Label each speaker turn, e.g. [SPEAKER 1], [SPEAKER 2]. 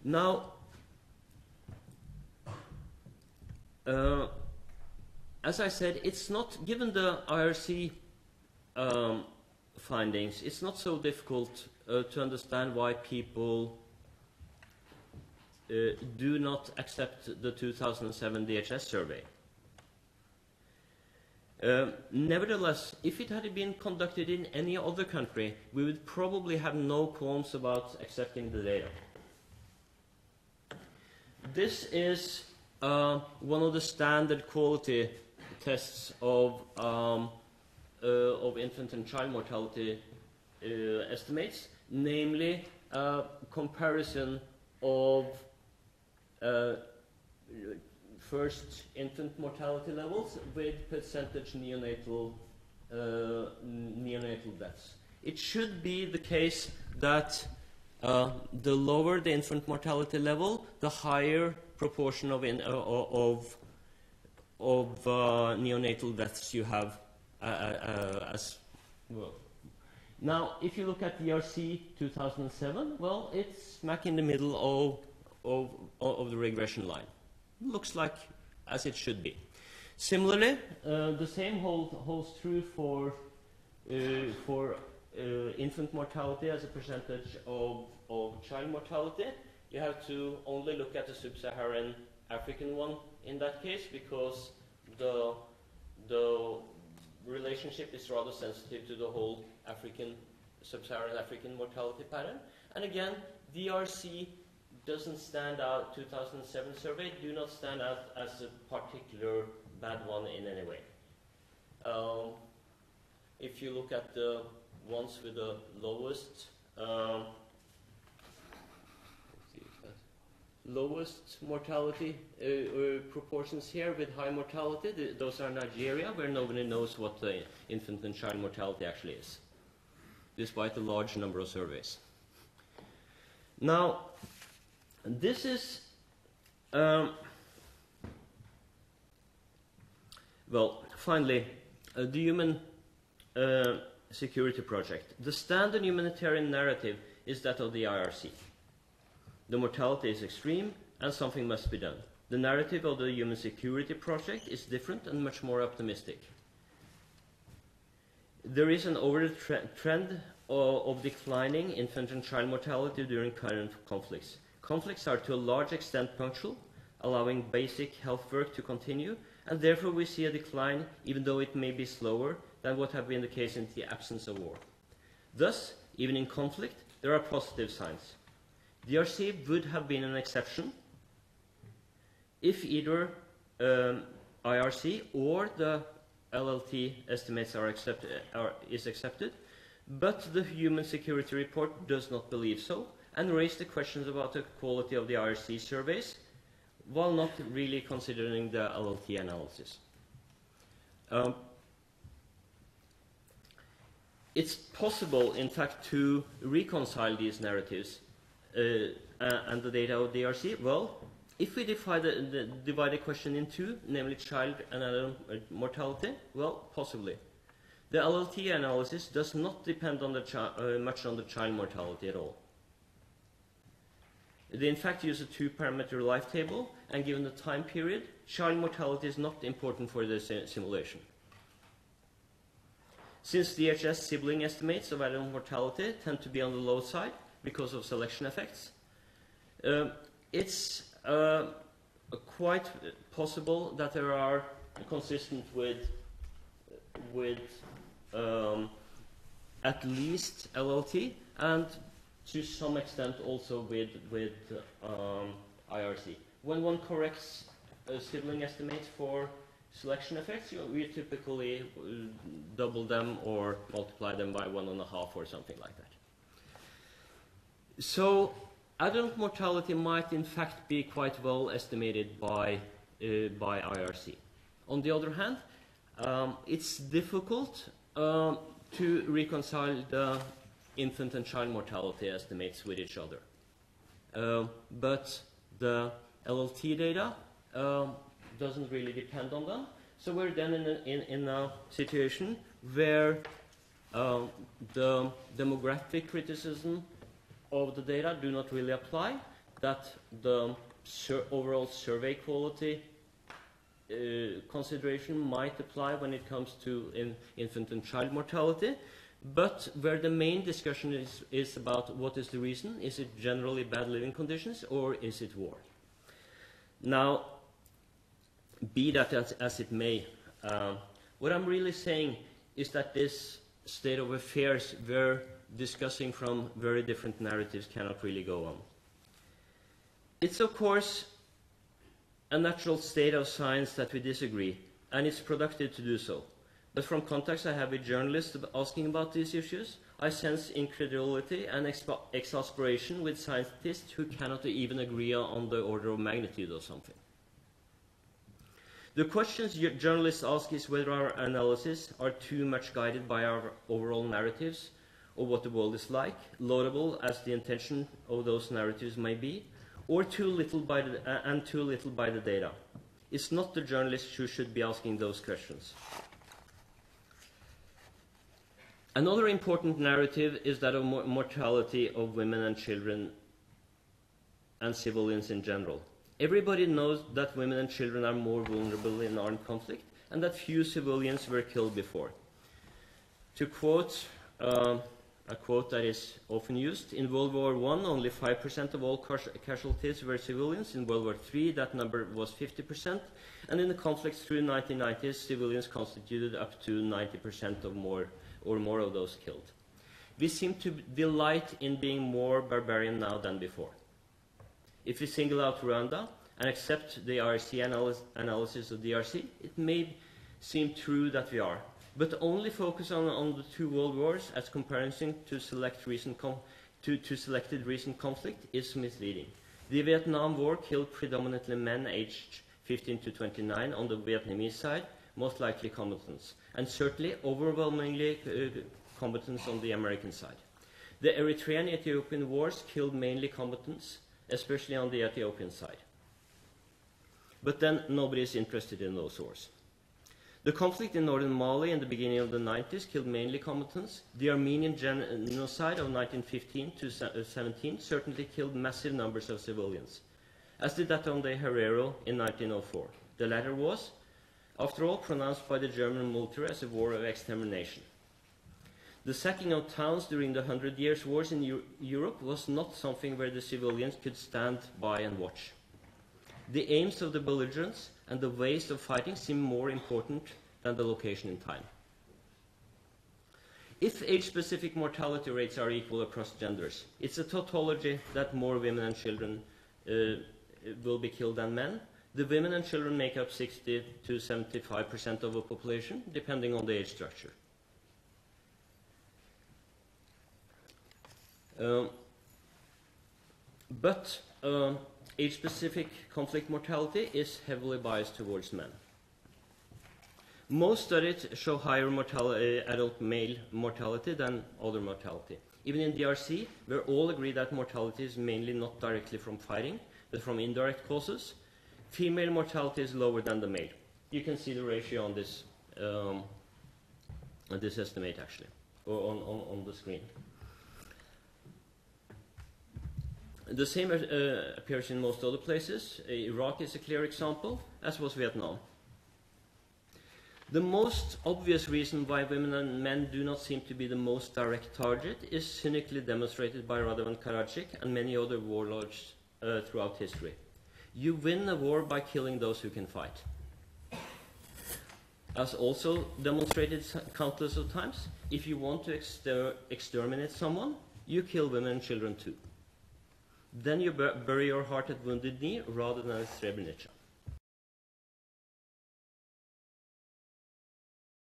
[SPEAKER 1] Now, as I said, it's not, given the IRC findings, it's not so difficult to understand why people do not accept the 2007 DHS survey. Nevertheless, if it had been conducted in any other country, we would probably have no qualms about accepting the data. This is one of the standard quality tests of infant and child mortality estimates, namely comparison of first infant mortality levels with percentage neonatal deaths. It should be the case that the lower the infant mortality level, the higher proportion of neonatal deaths you have as well. Now, if you look at the ERC 2007, well, it's smack in the middle of the regression line. Looks like as it should be. Similarly, the same holds true for infant mortality as a percentage of child mortality. You have to only look at the sub-Saharan African one in that case, because the relationship is rather sensitive to the whole sub-Saharan African mortality pattern. And again, DRC doesn't stand out. 2007 survey do not stand out as a particular bad one in any way. If you look at the ones with the lowest mortality proportions here with high mortality, those are Nigeria, where nobody knows what the infant and child mortality actually is, despite the large number of surveys. Now, this is, well, finally, the Human Security Project. The standard humanitarian narrative is that of the IRC. The mortality is extreme and something must be done. The narrative of the Human Security Project is different and much more optimistic. There is an overall trend of declining infant and child mortality during current conflicts. Conflicts are to a large extent punctual, allowing basic health work to continue, and therefore we see a decline, even though it may be slower than what have been the case in the absence of war. Thus, even in conflict, there are positive signs. DRC would have been an exception if either IRC or the LLT estimates is accepted, but the Human Security Report does not believe so, and raised the questions about the quality of the IRC surveys, while not really considering the LLT analysis. It's possible, in fact, to reconcile these narratives and the data of DRC. Well, if we divide the question in two, namely child and adult mortality, well, possibly. The LLT analysis does not depend on much on the child mortality at all. They in fact use a two-parameter life table, and given the time period, child mortality is not important for the simulation. Since DHS sibling estimates of adult mortality tend to be on the low side because of selection effects, it's quite possible that there are consistent with at least LLT, and to some extent also with IRC. When one corrects sibling estimates for selection effects, we typically double them or multiply them by 1.5 or something like that. So adult mortality might in fact be quite well estimated by IRC. On the other hand, it's difficult to reconcile the infant and child mortality estimates with each other. But the LLT data doesn't really depend on them. So we're then in a situation where the demographic criticism of the data do not really apply, that the overall survey quality consideration might apply when it comes to infant and child mortality, but where the main discussion is about what is the reason. Is it generally bad living conditions, or is it war? Now, be that as it may, what I'm really saying is that this state of affairs we're discussing from very different narratives cannot really go on. It's, of course, a natural state of science that we disagree, and it's productive to do so. But from contacts I have with journalists asking about these issues, I sense incredulity and exasperation with scientists who cannot even agree on the order of magnitude or something. The questions journalists ask is whether our analyses are too much guided by our overall narratives of what the world is like, laudable as the intention of those narratives may be, or too little by the data. It's not the journalists who should be asking those questions. Another important narrative is that of mortality of women and children and civilians in general. Everybody knows that women and children are more vulnerable in armed conflict and that few civilians were killed before. To quote a quote that is often used, in World War I, only 5% of all casualties were civilians. In World War III, that number was 50%. And in the conflicts through the 1990s, civilians constituted up to 90% of more of those killed. We seem to delight in being more barbarian now than before. If we single out Rwanda and accept the IRC analysis of DRC, it may seem true that we are, but only focus on the two world wars as comparison to selected recent conflict is misleading. The Vietnam War killed predominantly men aged 15 to 29 on the Vietnamese side, most likely combatants, and certainly overwhelmingly combatants on the American side. The Eritrean-Ethiopian wars killed mainly combatants, especially on the Ethiopian side. But then nobody is interested in those wars. The conflict in northern Mali in the beginning of the 90s killed mainly combatants. The Armenian genocide of 1915 to 17 certainly killed massive numbers of civilians, as did that on the Herero in 1904. The latter was, after all, pronounced by the German military as a war of extermination. The sacking of towns during the 100 Years' Wars in Europe was not something where the civilians could stand by and watch. The aims of the belligerents and the ways of fighting seem more important than the location in time. If age-specific mortality rates are equal across genders, it's a tautology that more women and children will be killed than men. The women and children make up 60 to 75% of the population, depending on the age structure. But age-specific conflict mortality is heavily biased towards men. Most studies show higher adult male mortality than other mortality. Even in DRC, where all agree that mortality is mainly not directly from fighting, but from indirect causes, female mortality is lower than the male. You can see the ratio on this estimate, actually, or on the screen. The same appears in most other places. Iraq is a clear example, as was Vietnam. The most obvious reason why women and men do not seem to be the most direct target is cynically demonstrated by Radovan Karadzic and many other warlords throughout history. You win a war by killing those who can fight. As also demonstrated countless of times, if you want to exterminate someone, you kill women and children too. Then you bury your heart at Wounded Knee rather than at Srebrenica.